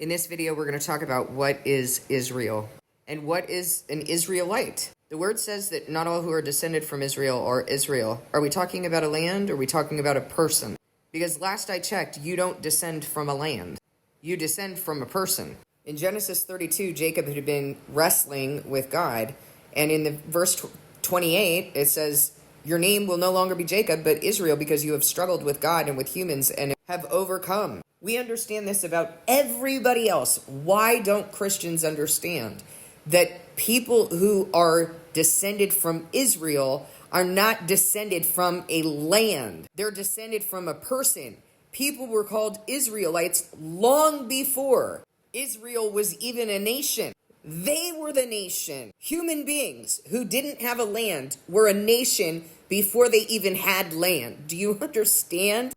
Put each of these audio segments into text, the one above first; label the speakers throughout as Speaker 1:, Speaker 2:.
Speaker 1: In this video, we're going to talk about what is Israel and what is an Israelite. The word says that not all who are descended from Israel are Israel. Are we talking about a land or are we talking about a person? Because last I checked, you don't descend from a land. You descend from a person. In Genesis 32, Jacob had been wrestling with God. And in the verse 28, it says, "Your name will no longer be Jacob, but Israel, because you have struggled with God and with humans and have overcome." We understand this about everybody else. Why don't Christians understand that people who are descended from Israel are not descended from a land? They're descended from a person. People were called Israelites long before Israel was even a nation. They were the nation. Human beings who didn't have a land were a nation before they even had land. Do you understand?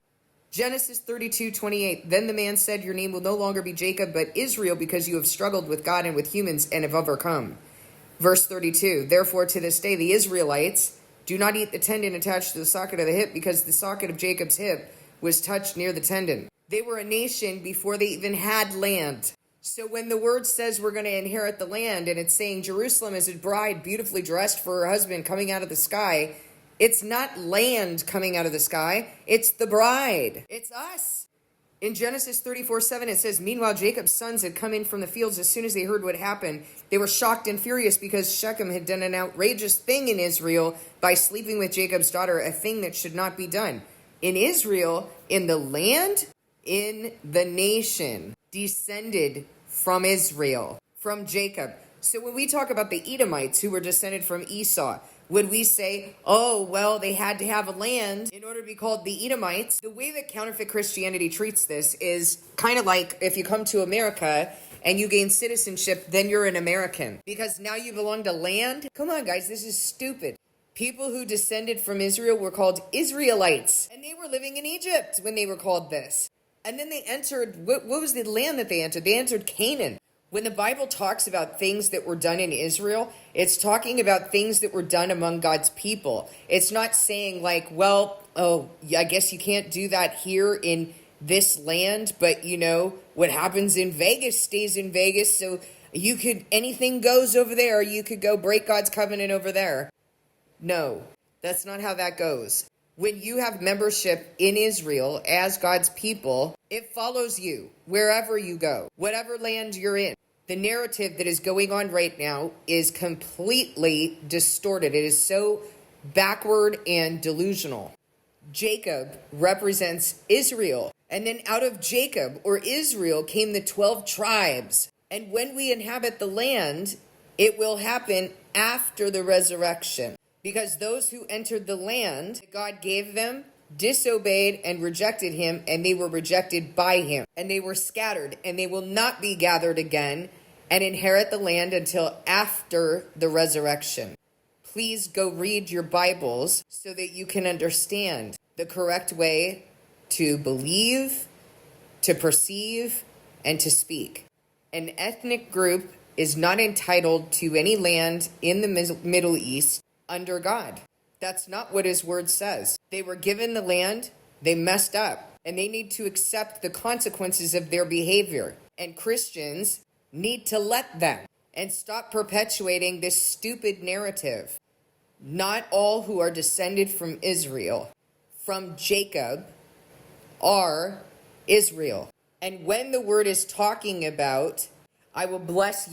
Speaker 1: Genesis 32:28. Then the man said, "Your name will no longer be Jacob, but Israel, because you have struggled with God and with humans and have overcome." Verse 32. Therefore, to this day, the Israelites do not eat the tendon attached to the socket of the hip, because the socket of Jacob's hip was touched near the tendon. They were a nation before they even had land. So when the word says we're going to inherit the land, and it's saying Jerusalem is a bride beautifully dressed for her husband coming out of the sky, it's not land coming out of the sky. It's the bride. It's us. In Genesis 34:7, it says, "Meanwhile, Jacob's sons had come in from the fields. As soon as they heard what happened, they were shocked and furious because Shechem had done an outrageous thing in Israel by sleeping with Jacob's daughter, a thing that should not be done." In Israel, in the land, in the nation, descended from Israel, from Jacob. So when we talk about the Edomites who were descended from Esau, would we say, oh, well, they had to have a land in order to be called the Edomites? The way that counterfeit Christianity treats this is kind of like if you come to America and you gain citizenship, then you're an American. Because now you belong to land? Come on, guys, this is stupid. People who descended from Israel were called Israelites. And they were living in Egypt when they were called this. And then they entered, what was the land that they entered? They entered Canaan. When the Bible talks about things that were done in Israel, it's talking about things that were done among God's people. It's not saying like, well, oh, I guess you can't do that here in this land, but you know, what happens in Vegas stays in Vegas, so you could, anything goes over there, you could go break God's covenant over there. No, that's not how that goes. When you have membership in Israel as God's people, it follows you wherever you go, whatever land you're in. The narrative that is going on right now is completely distorted. It is so backward and delusional. Jacob represents Israel. And then out of Jacob or Israel came the 12 tribes. And when we inhabit the land, it will happen after the resurrection. Because those who entered the land that God gave them disobeyed and rejected him, and they were rejected by him. And they were scattered, and they will not be gathered again and inherit the land until after the resurrection. Please go read your Bibles so that you can understand the correct way to believe, to perceive, and to speak. An ethnic group is not entitled to any land in the Middle East under God. That's not what his word says. They were given the land, they messed up, and they need to accept the consequences of their behavior. And Christians need to let them and stop perpetuating this stupid narrative. Not all who are descended from Israel, from Jacob, are Israel. And when the word is talking about I will bless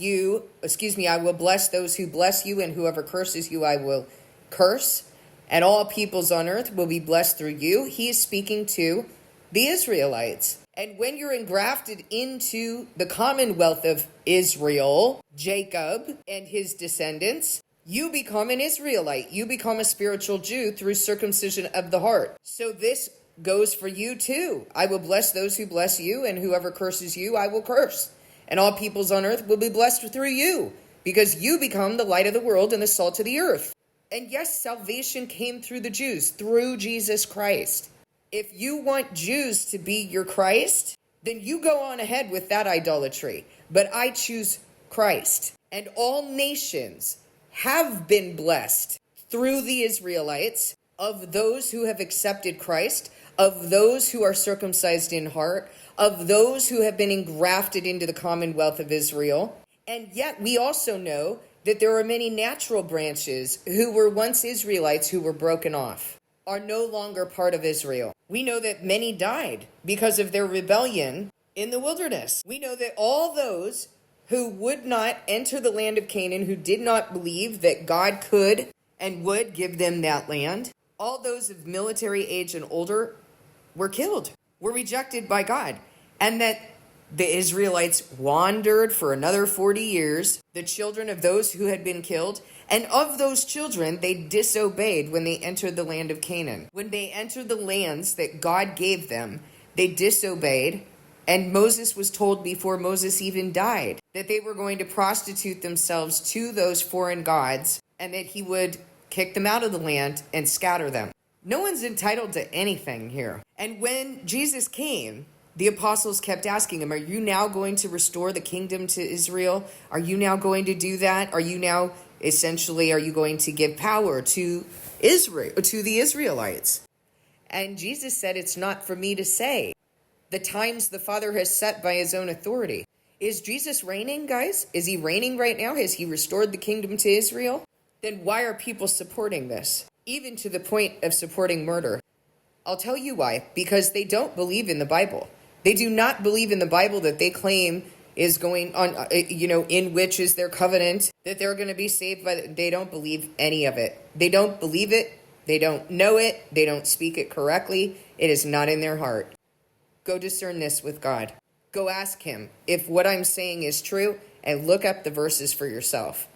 Speaker 1: those who bless you, and whoever curses you, I will curse, and all peoples on earth will be blessed through you. He is speaking to the Israelites. And when you're engrafted into the commonwealth of Israel, Jacob and his descendants, you become an Israelite. You become a spiritual Jew through circumcision of the heart. So this goes for you too. I will bless those who bless you, and whoever curses you, I will curse. And all peoples on earth will be blessed through you, because you become the light of the world and the salt of the earth. And yes, salvation came through the Jews, through Jesus Christ. If you want Jews to be your Christ, then you go on ahead with that idolatry. But I choose Christ. And all nations have been blessed through the Israelites, of those who have accepted Christ, of those who are circumcised in heart, of those who have been engrafted into the commonwealth of Israel. And yet we also know that there are many natural branches who were once Israelites who were broken off, are no longer part of Israel. We know that many died because of their rebellion in the wilderness. We know that all those who would not enter the land of Canaan, who did not believe that God could and would give them that land, all those of military age and older were killed, were rejected by God. And that the Israelites wandered for another 40 years, the children of those who had been killed. And of those children, they disobeyed when they entered the land of Canaan. When they entered the lands that God gave them, they disobeyed. And Moses was told before Moses even died that they were going to prostitute themselves to those foreign gods and that he would kick them out of the land and scatter them. No one's entitled to anything here. And when Jesus came, the apostles kept asking him, are you now going to restore the kingdom to Israel? Are you now going to do that? Are you going to give power to Israel, to the Israelites? And Jesus said, it's not for me to say the times the Father has set by his own authority. Is Jesus reigning, guys? Is he reigning right now? Has he restored the kingdom to Israel? Then why are people supporting this? Even to the point of supporting murder. I'll tell you why. Because they don't believe in the Bible. They do not believe in the Bible that they claim is going on, in which is their covenant, that they're going to be saved by. They don't believe any of it. They don't believe it. They don't know it. They don't speak it correctly. It is not in their heart. Go discern this with God. Go ask him if what I'm saying is true and look up the verses for yourself.